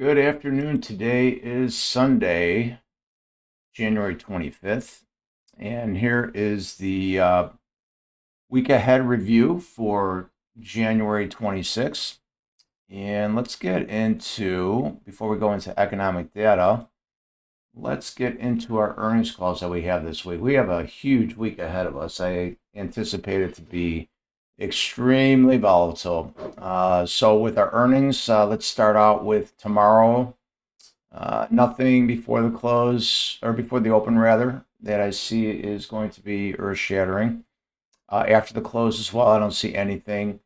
Good afternoon. Today is Sunday, January 25th, and here is the week ahead review for January 26th. And let's get into, before we go into economic data, let's get into our earnings calls that we have this week. We have a huge week ahead of us. I anticipate it to be extremely volatile. So with our earnings, let's start out with tomorrow. Nothing before the close, or before the open rather, that I see is going to be earth-shattering. After the close as well, I don't see anything.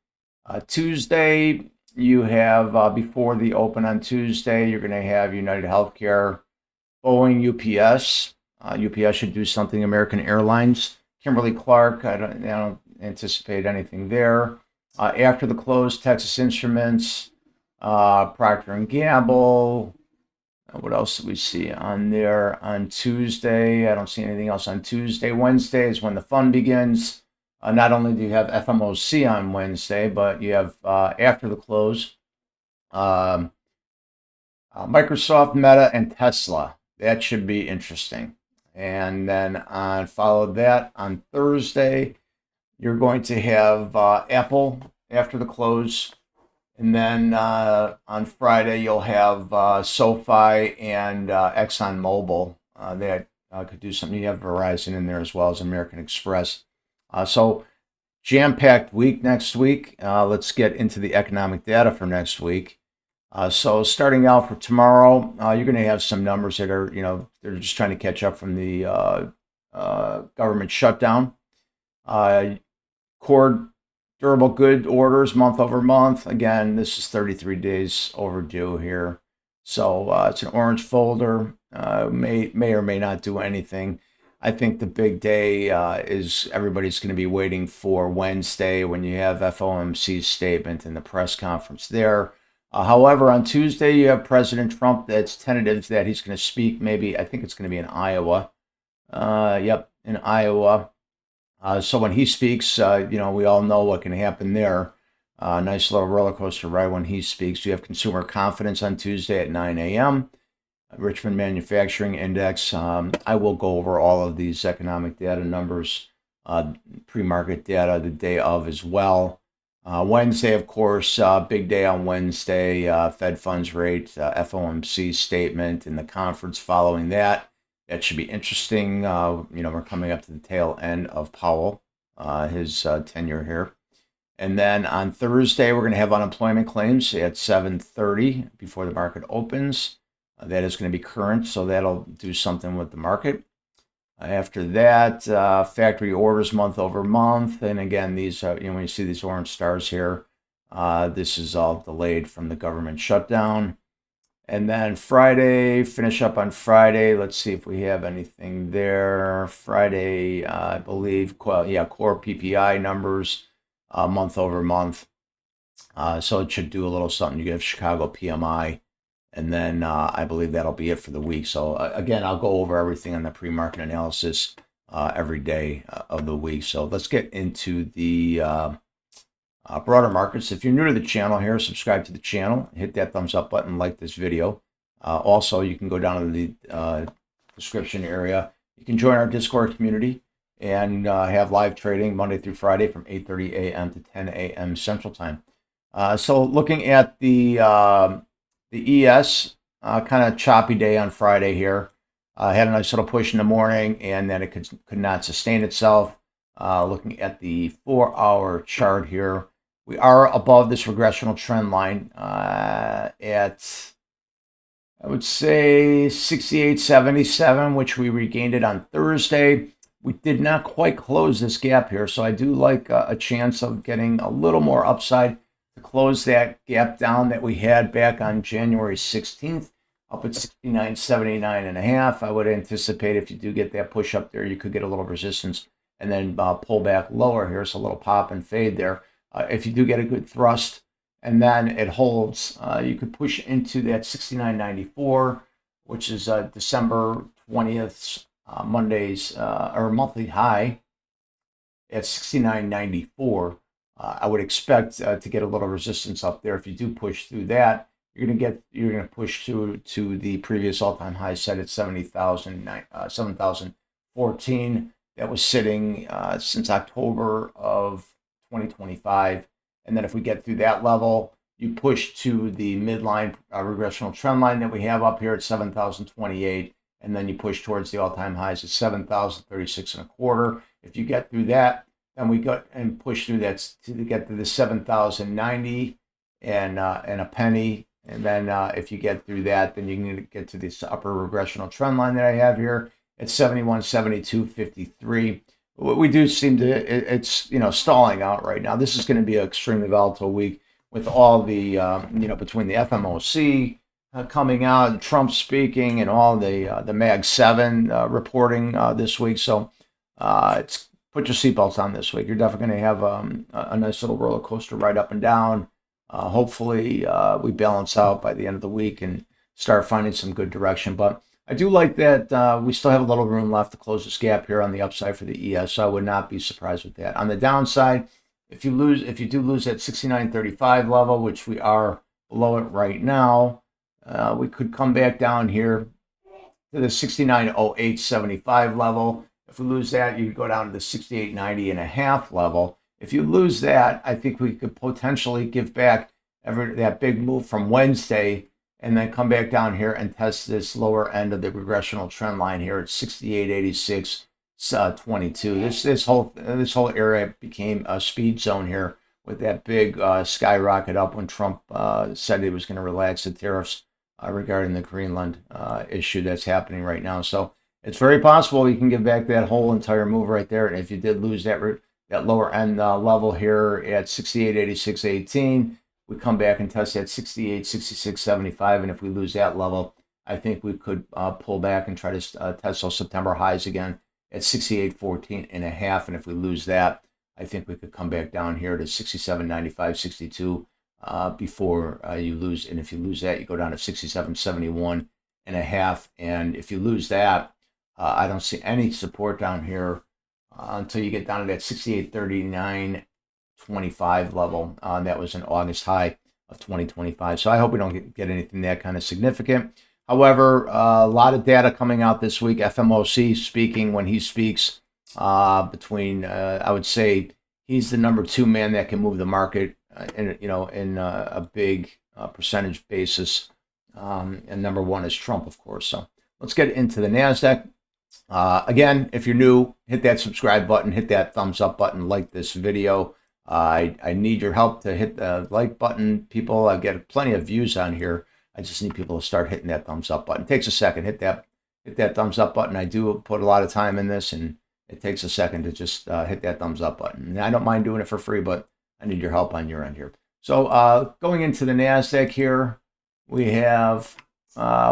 Tuesday, you have, before the open on Tuesday, you're going to have United Healthcare, Boeing, UPS. UPS should do something. American Airlines, Kimberly-Clark, I don't anticipate anything there. After the close, Texas Instruments, Procter & Gamble. What else do we see on there on Tuesday? I don't see anything else on Tuesday. Wednesday is when the fun begins. Not only do you have FMOC on Wednesday, but you have, after the close, Microsoft, Meta, and Tesla. That should be interesting. And then follow that on Thursday, you're going to have Apple after the close. And then on Friday, you'll have SoFi and ExxonMobil that could do something. You have Verizon in there as well as American Express. So jam-packed week next week. Let's get into the economic data for next week. So starting out for tomorrow, you're going to have some numbers that are, they're just trying to catch up from the government shutdown. Core durable good orders month over month. Again, this is 33 days overdue here. So it's an orange folder. May or may not do anything. I think the big day is everybody's going to be waiting for Wednesday when you have FOMC's statement and the press conference there. However, on Tuesday, you have President Trump. That's tentative that he's going to speak. Maybe, I think it's going to be in Iowa. Yep, in Iowa. So when he speaks, we all know what can happen there. Nice little roller coaster ride when he speaks. You have consumer confidence on Tuesday at 9 a.m. Richmond Manufacturing Index. I will go over all of these economic data numbers, pre-market data the day of as well. Wednesday, of course, big day on Wednesday. Fed funds rate, FOMC statement, and the conference following that. That should be interesting. We're coming up to the tail end of Powell, his tenure here. And then on Thursday, we're going to have unemployment claims at 7:30 before the market opens. That is going to be current, so that'll do something with the market. After that, factory orders month over month. And again, these, when you see these orange stars here, this is all delayed from the government shutdown. And then Friday, finish up on Friday. Let's see if we have anything there. Friday, I believe, core PPI numbers, month over month. So it should do a little something. You have Chicago PMI. And then I believe that'll be it for the week. So again, I'll go over everything on the pre-market analysis every day of the week. So let's get into the broader markets. If you're new to the channel here, subscribe to the channel, hit that thumbs up button, like this video. Also, you can go down to the description area. You can join our Discord community and have live trading Monday through Friday from 8:30 a.m. to 10 a.m. Central Time. So looking at the ES, kind of choppy day on Friday here. Had a nice little push in the morning, and then it could not sustain itself. Looking at the 4-hour chart here, we are above this regressional trend line at, I would say, 68.77, which we regained it on Thursday. We did not quite close this gap here, so I do like a chance of getting a little more upside to close that gap down that we had back on January 16th, up at 69.79.5. I would anticipate if you do get that push up there, you could get a little resistance and then pull back lower here. So a little pop and fade there. If you do get a good thrust and then it holds, you could push into that 69.94, which is December 20th, Monday's or monthly high at 69.94. I would expect to get a little resistance up there. If you do push through that, you're gonna push to the previous all-time high set at 7,014. That was sitting since October of 2025. And then if we get through that level, you push to the midline regressional trend line that we have up here at 7,028, and then you push towards the all-time highs at 7,036 and a quarter. If you get through that, then we go and push through that to get to the 7,090 and a penny. And then if you get through that, then you can get to this upper regressional trend line that I have here at 71.7253. We do seem to, it's, stalling out right now. This is going to be an extremely volatile week with all the, between the FMOC coming out and Trump speaking and all the Mag 7 reporting this week. So it's put your seatbelts on this week. You're definitely going to have a nice little roller coaster ride up and down. Hopefully we balance out by the end of the week and start finding some good direction. But I do like that we still have a little room left to close this gap here on the upside for the ES. So I would not be surprised with that. On the downside, if you do lose that 69.35 level, which we are below it right now, we could come back down here to the 69.0875 level. If we lose that, you could go down to the 68.90 and a half level. If you lose that, I think we could potentially give back that big move from Wednesday and then come back down here and test this lower end of the regressional trend line here at 68.8622. This whole area became a speed zone here with that big skyrocket up when Trump said he was going to relax the tariffs regarding the Greenland issue that's happening right now. So it's very possible you can give back that whole entire move right there. And if you did lose that lower end level here at 68.8618, we come back and test that 68.6675. And if we lose that level, I think we could pull back and try to test those September highs again at 68.14 and a half. And if we lose that, I think we could come back down here to 67.9562 before you lose. And if you lose that, you go down to 67.71 and a half. And if you lose that, I don't see any support down here until you get down to that 68.3925 level. That was an August high of 2025. So I hope we don't get anything that kind of significant. However, a lot of data coming out this week. FMOC speaking when he speaks between, I would say he's the number 2 man that can move the market in a big percentage basis. And number 1 is Trump, of course. So let's get into the NASDAQ. Again, if you're new, hit that subscribe button, hit that thumbs up button, like this video. I need your help to hit the like button, people. I get plenty of views on here. I just need people to start hitting that thumbs up button. It takes a second. Hit that thumbs up button. I do put a lot of time in this, and it takes a second to just hit that thumbs up button. And I don't mind doing it for free, but I need your help on your end here. So going into the NASDAQ here, we have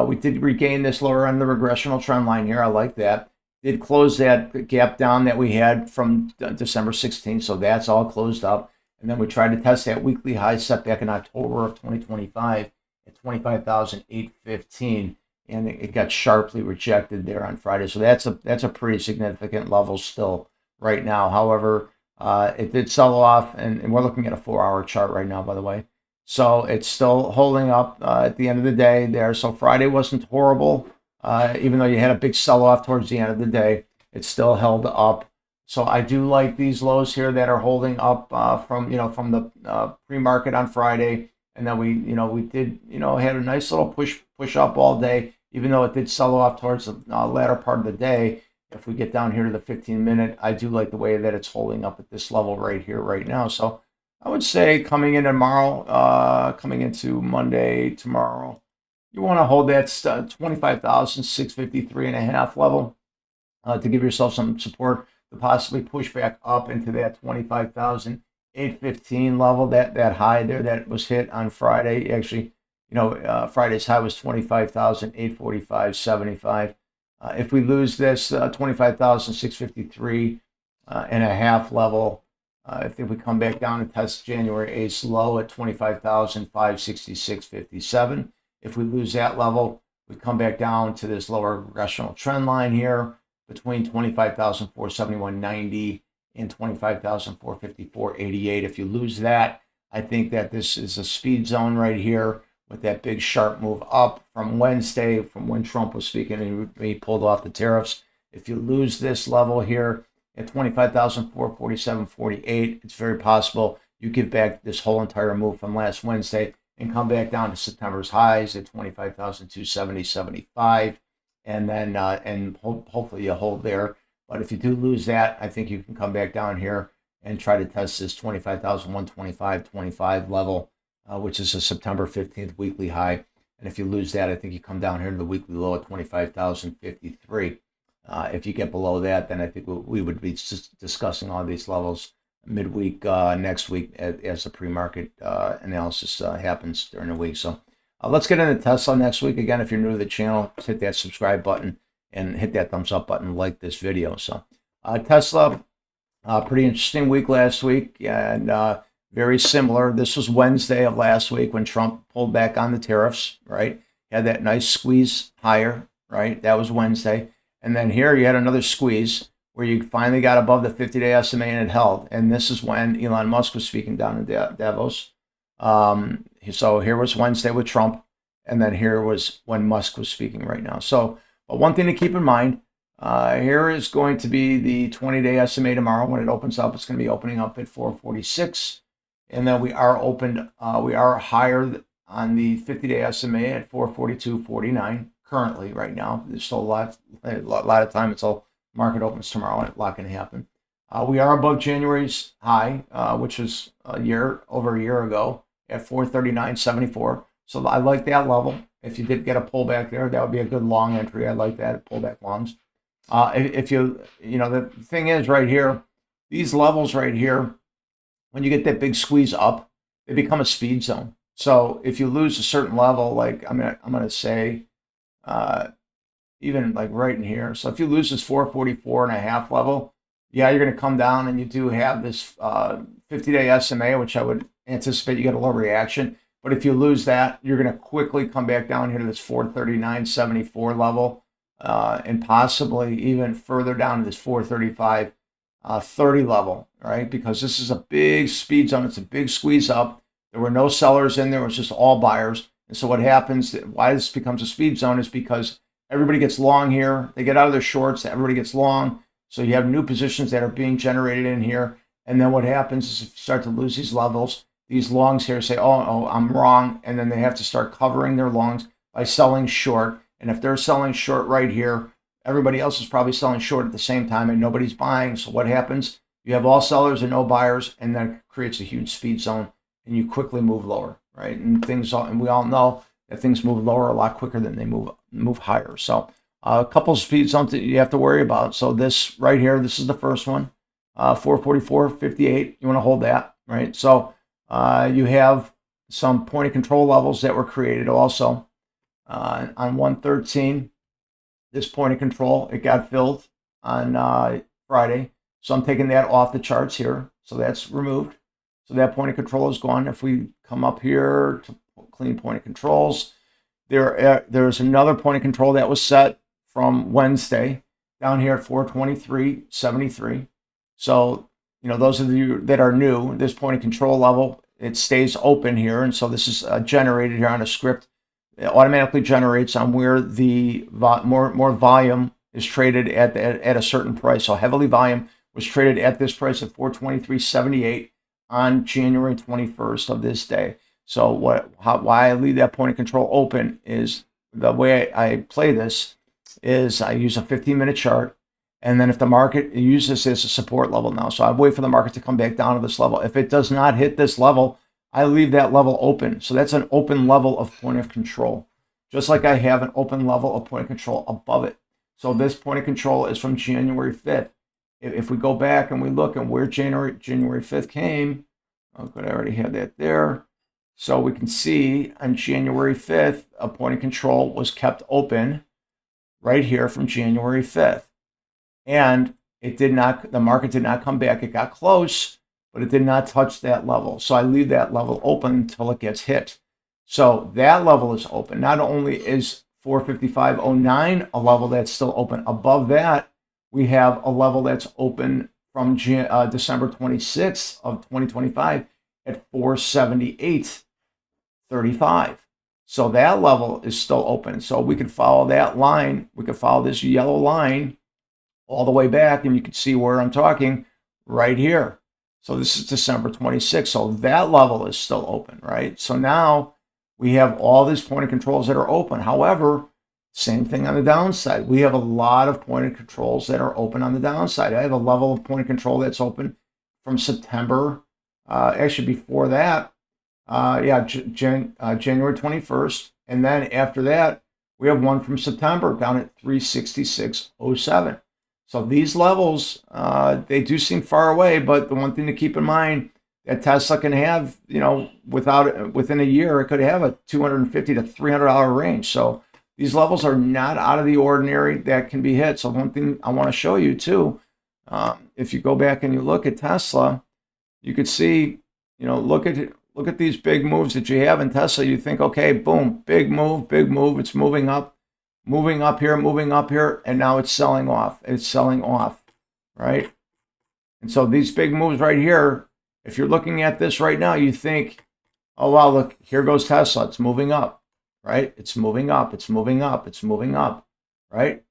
we did regain this lower end of the regressional trend line here. I like that. Did close that gap down that we had from December 16th, so that's all closed up. And then we tried to test that weekly high set back in October of 2025 at 25,815, and it got sharply rejected there on Friday. So that's a pretty significant level still right now. However, it did sell off, and we're looking at a 4-hour chart right now, by the way. So it's still holding up at the end of the day there. So Friday wasn't horrible. Even though you had a big sell-off towards the end of the day, it still held up. So I do like these lows here that are holding up from the pre-market on Friday, and then we did had a nice little push up all day, even though it did sell off towards the latter part of the day. If we get down here to the 15-minute, I do like the way that it's holding up at this level right here, right now. So I would say coming in tomorrow, coming into Monday tomorrow, you want to hold that 25,653 and a half level to give yourself some support to possibly push back up into that 25,815 level. That high there that was hit on Friday. Actually, Friday's high was 25,845.75. If we lose this 25,653 and a half level, if we come back down and test January 8th low at 25,566.57. If we lose that level, we come back down to this lower regressional trend line here between 25,471.90 and 25,454.88. If you lose that, I think that this is a speed zone right here with that big sharp move up from Wednesday, from when Trump was speaking and he pulled off the tariffs. If you lose this level here at 25,447.48, it's very possible you give back this whole entire move from last Wednesday and come back down to September's highs at 25,270.75, and then hopefully you hold there. But if you do lose that, I think you can come back down here and try to test this 25,125.25 level, which is a September 15th weekly high. And if you lose that, I think you come down here to the weekly low at 25,053. If you get below that, then I think we would be discussing all these levels midweek next week as the pre-market analysis happens during the week. So let's get into Tesla next week. Again, if you're new to the channel, hit that subscribe button and hit that thumbs up button, like this video. So Tesla, pretty interesting week last week, and very similar. This was Wednesday of last week when Trump pulled back on the tariffs, right? Had that nice squeeze higher, right? That was Wednesday. And then here you had another squeeze where you finally got above the 50-day SMA and it held. And this is when Elon Musk was speaking down in Davos. So here was Wednesday with Trump, and then here was when Musk was speaking right now. So but one thing to keep in mind, here is going to be the 20-day SMA tomorrow. When it opens up, it's going to be opening up at 446. And then we are higher on the 50-day SMA at 442.49 currently right now. There's still a lot of time until market opens tomorrow, and a lot can happen. We are above January's high, which was over a year ago at 439.74. So I like that level. If you did get a pullback there, that would be a good long entry. I like that, pullback longs. If the thing is right here, these levels right here, when you get that big squeeze up, they become a speed zone. So if you lose a certain level, like I'm gonna say, even like right in here. So if you lose this 444.5 level, yeah, you're going to come down, and you do have this 50-day SMA, which I would anticipate you get a low reaction. But if you lose that, you're going to quickly come back down here to this 439.74 level, and possibly even further down to this 435.30 level, right? Because this is a big speed zone. It's a big squeeze up. There were no sellers in there. It was just all buyers. And so what happens, why this becomes a speed zone, is because everybody gets long here. They get out of their shorts. Everybody gets long. So you have new positions that are being generated in here. And then what happens is if you start to lose these levels, these longs here say, oh, I'm wrong. And then they have to start covering their longs by selling short. And if they're selling short right here, everybody else is probably selling short at the same time, and nobody's buying. So what happens? You have all sellers and no buyers, and that creates a huge speed zone, and you quickly move lower, right? And we all know that things move lower a lot quicker than they move higher. So a couple of speed zones that you have to worry about. So this right here, this is the first one, 444.58. You want to hold that, right? So you have some point of control levels that were created also on 113. This point of control, it got filled on Friday. So I'm taking that off the charts here. So that's removed. So that point of control is gone. If we come up here to clean point of controls, there's another point of control that was set from Wednesday down here at 423.73. So, those of you that are new, this point of control level, it stays open here. And so this is generated here on a script. It automatically generates on where the more volume is traded at a certain price. So heavily volume was traded at this price of 423.78 on January 21st of this day. So why I leave that point of control open is the way I play this is I use a 15-minute chart, and then if the market uses this as a support level now, so I wait for the market to come back down to this level. If it does not hit this level, I leave that level open. So that's an open level of point of control, just like I have an open level of point of control above it. So this point of control is from January 5th. If we go back and we look at where January 5th came, oh, good, I already had that there. So we can see on January 5th, a point of control was kept open right here from January 5th. And the market did not come back. It got close, but it did not touch that level. So I leave that level open until it gets hit. So that level is open. Not only is 455.09 a level that's still open, above that, we have a level that's open from December 26th of 2025 at 478.35. So that level is still open. So we could follow that line. We could follow this yellow line all the way back, and you can see where I'm talking right here. So this is December 26th. So that level is still open, right? So now we have all these point of controls that are open. However, same thing on the downside. We have a lot of point of controls that are open on the downside. I have a level of point of control that's open from September, actually before that, January 21st. And then after that, we have one from September down at 366.07. So these levels, they do seem far away, but the one thing to keep in mind that Tesla can have, within a year, it could have a $250 to $300 range. So these levels are not out of the ordinary that can be hit. So one thing I want to show you too, if you go back and you look at Tesla, you could see, look at these big moves that you have in Tesla. You think, okay, boom, big move, it's moving up here, and now it's selling off, right? And so these big moves right here, if you're looking at this right now, you think, oh, wow, look, here goes Tesla. It's moving up, right? It's moving up, right?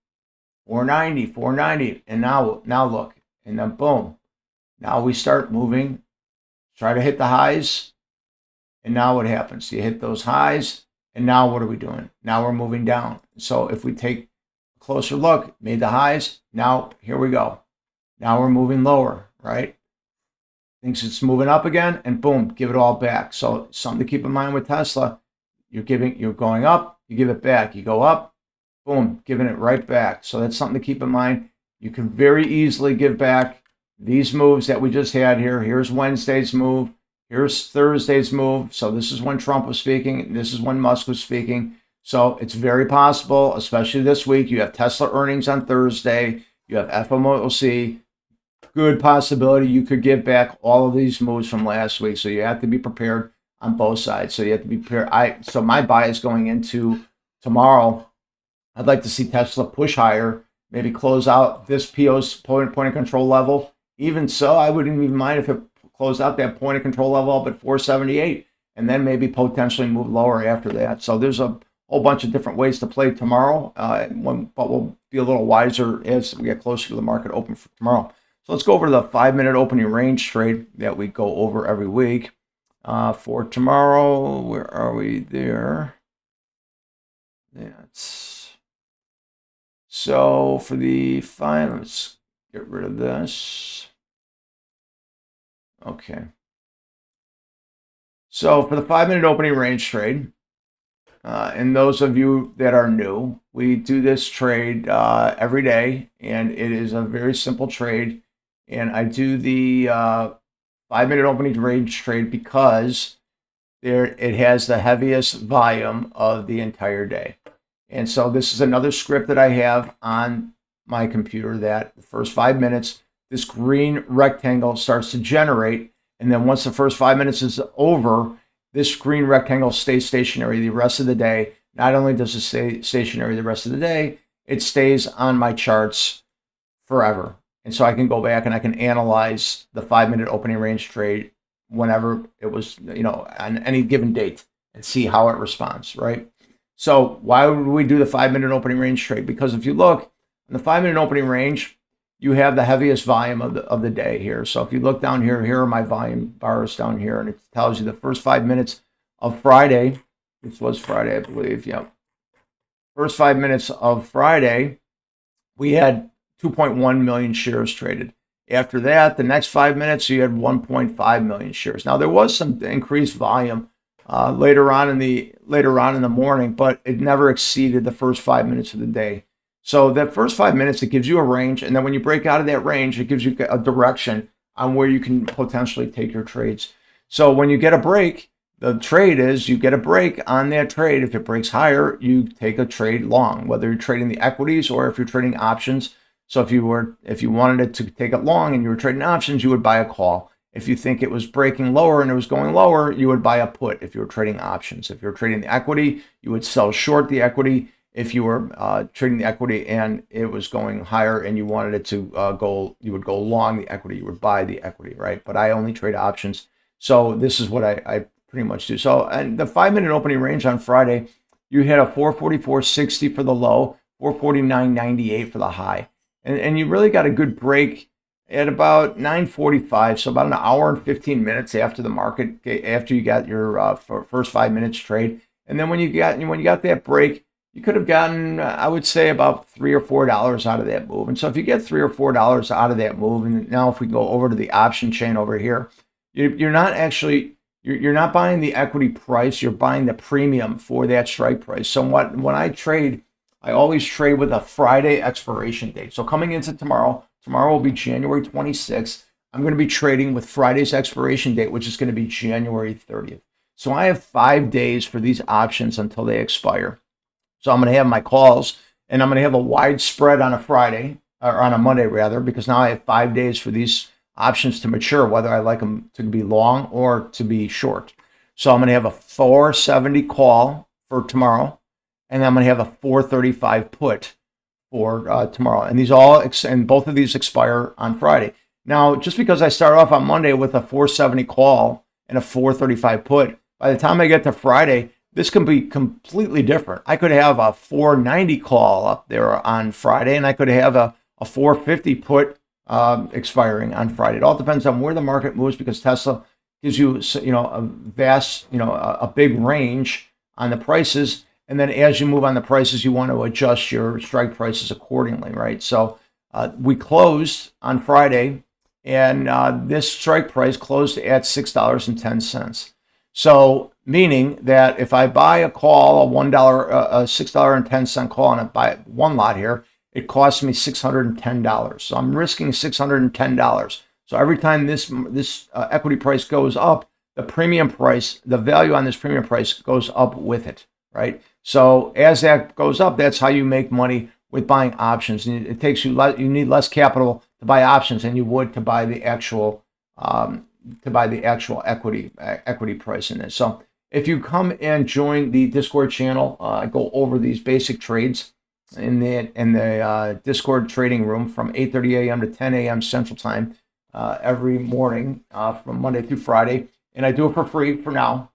490, and now look, and then boom. Now we start moving, try to hit the highs, and now what happens? You hit those highs, and now what are we doing? Now we're moving down. So if we take a closer look, made the highs, now here we go. Now we're moving lower, right? Thinks it's moving up again, and boom, give it all back. So something to keep in mind with Tesla, you're going up, you give it back. You go up, boom, giving it right back. So that's something to keep in mind. You can very easily give back these moves that we just had here. Here's Wednesday's move. Here's Thursday's move. So this is when Trump was speaking. This is when Musk was speaking. So it's very possible, especially this week, you have Tesla earnings on Thursday. You have FOMC. Good possibility you could give back all of these moves from last week. So you have to be prepared on both sides. So you have to be prepared. So my bias going into tomorrow, I'd like to see Tesla push higher, maybe close out this PO's point of control level. Even so, I wouldn't even mind if it closed out that point of control level up at 478, and then maybe potentially move lower after that. So there's a whole bunch of different ways to play tomorrow, but we'll be a little wiser as we get closer to the market open for tomorrow. So let's go over to the 5-minute opening range trade that we go over every week. For tomorrow, where are we there? So for the 5, let's get rid of this. Okay. So for the 5-minute opening range trade, and those of you that are new, we do this trade every day, and it is a very simple trade. And I do the 5-minute opening range trade because it has the heaviest volume of the entire day. And so this is another script that I have on my computer that the first 5 minutes, this green rectangle starts to generate. And then once the first 5 minutes is over, this green rectangle stays stationary the rest of the day. Not only does it stay stationary the rest of the day, it stays on my charts forever. And so I can go back and I can analyze the 5-minute opening range trade whenever it was, on any given date and see how it responds, right? So why would we do the 5-minute opening range trade? Because if you look in the 5-minute opening range, you have the heaviest volume of the day here. So if you look down here, here are my volume bars down here, and it tells you the first 5 minutes of Friday. This was Friday, I believe. Yep. First 5 minutes of Friday, we had 2.1 million shares traded. After that, the next 5 minutes, you had 1.5 million shares. Now there was some increased volume later on in the morning, but it never exceeded the first 5 minutes of the day. So that first 5 minutes, it gives you a range, and then when you break out of that range, it gives you a direction on where you can potentially take your trades. So when you get a break, the trade is you get a break on that trade. If it breaks higher, you take a trade long, whether you're trading the equities or if you're trading options. So if you wanted it to take it long and you were trading options, you would buy a call. If you think it was breaking lower and it was going lower, you would buy a put if you were trading options. If you were trading the equity, you would sell short the equity. If you were trading the equity and it was going higher and you wanted it to go, you would go long the equity, you would buy the equity, right? But I only trade options. So this is what I pretty much do. So, and the 5-minute opening range on Friday, you had a 444.60 for the low, 449.98 for the high. And you really got a good break at about 9:45, so about an hour and 15 minutes after the market, after you got your first 5 minutes trade. And then when you got that break, you could have gotten, I would say, about $3 or $4 out of that move. And so if you get $3 or $4 out of that move, and now if we go over to the option chain over here, you're not actually you're not buying the equity price, you're buying the premium for that strike price. So when I trade, I always trade with a Friday expiration date. So coming into tomorrow will be January 26th. I'm going to be trading with Friday's expiration date, which is going to be January 30th. So I have 5 days for these options until they expire. So I'm going to have my calls, and I'm going to have a wide spread on a Friday, or on a Monday rather, because now I have 5 days for these options to mature, whether I like them to be long or to be short. So I'm going to have a 470 call for tomorrow, and I'm going to have a 435 put for tomorrow. And both of these expire on Friday. Now, just because I start off on Monday with a 470 call and a 435 put, by the time I get to Friday, this can be completely different. I could have a 490 call up there on Friday, and I could have a 450 put expiring on Friday. It all depends on where the market moves, because Tesla gives you, a vast, a big range on the prices. And then as you move on the prices, you want to adjust your strike prices accordingly, right? So we closed on Friday, and this strike price closed at $6.10. So meaning that if I buy a call, a $6.10 call, and I buy one lot here, it costs me $610. So I'm risking $610. So every time this equity price goes up, the premium price, the value on this premium price goes up with it, right? So as that goes up, that's how you make money with buying options. And it takes you need less capital to buy options than you would to buy the actual equity price in it. So if you come and join the Discord channel, I go over these basic trades in the Discord trading room from 8:30 a.m. to 10 a.m. Central Time every morning from Monday through Friday, and I do it for free for now.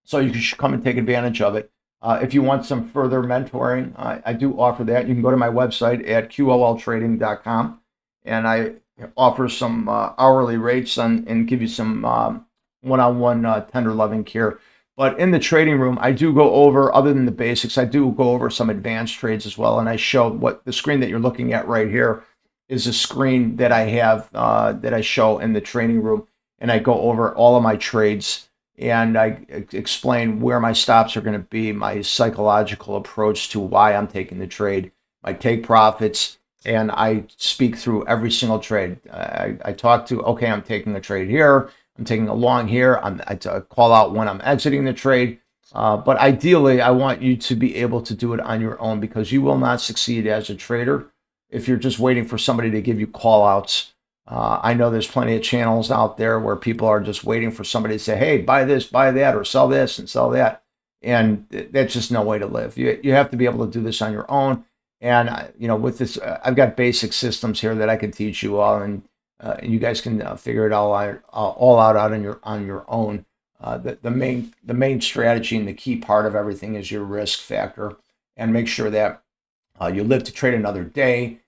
So you should come and take advantage of it. If you want some further mentoring, I do offer that. You can go to my website at QOLTrading.com, and I offer some hourly rates and give you some one-on-one tender loving care. But in the trading room, I do go over, other than the basics, I do go over some advanced trades as well. And I show what the screen that you're looking at right here is a screen that I have that I show in the trading room. And I go over all of my trades, and I explain where my stops are going to be, my psychological approach to why I'm taking the trade, my take profits, and I speak through every single trade. I talk to, okay, I'm taking a trade here, I'm taking a long here, I call out when I'm exiting the trade. But ideally, I want you to be able to do it on your own, because you will not succeed as a trader if you're just waiting for somebody to give you call outs. I know there's plenty of channels out there where people are just waiting for somebody to say, hey, buy this, buy that, or sell this and sell that. And that's just no way to live. You have to be able to do this on your own. And, with this, I've got basic systems here that I can teach you all, and you guys can figure it all out on your own. The main strategy and the key part of everything is your risk factor, and make sure that you live to trade another day.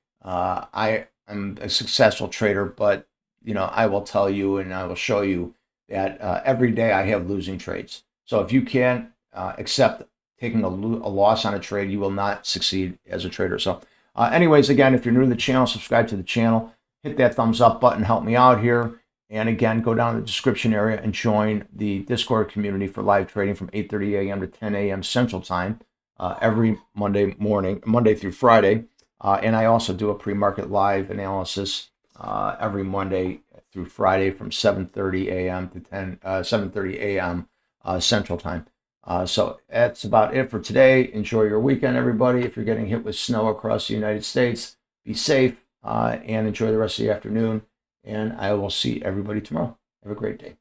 I'm a successful trader, but I will tell you and I will show you that every day I have losing trades. So if you can't accept taking a loss on a trade, you will not succeed as a trader. So anyways, again, if you're new to the channel, subscribe to the channel, hit that thumbs up button, help me out here. And again, go down to the description area and join the Discord community for live trading from 8:30 a.m. to 10 a.m. Central Time every Monday morning, Monday through Friday. And I also do a pre-market live analysis every Monday through Friday from 7:30 a.m. to 7:30 a.m. Central Time. So that's about it for today. Enjoy your weekend, everybody. If you're getting hit with snow across the United States, be safe and enjoy the rest of the afternoon. And I will see everybody tomorrow. Have a great day.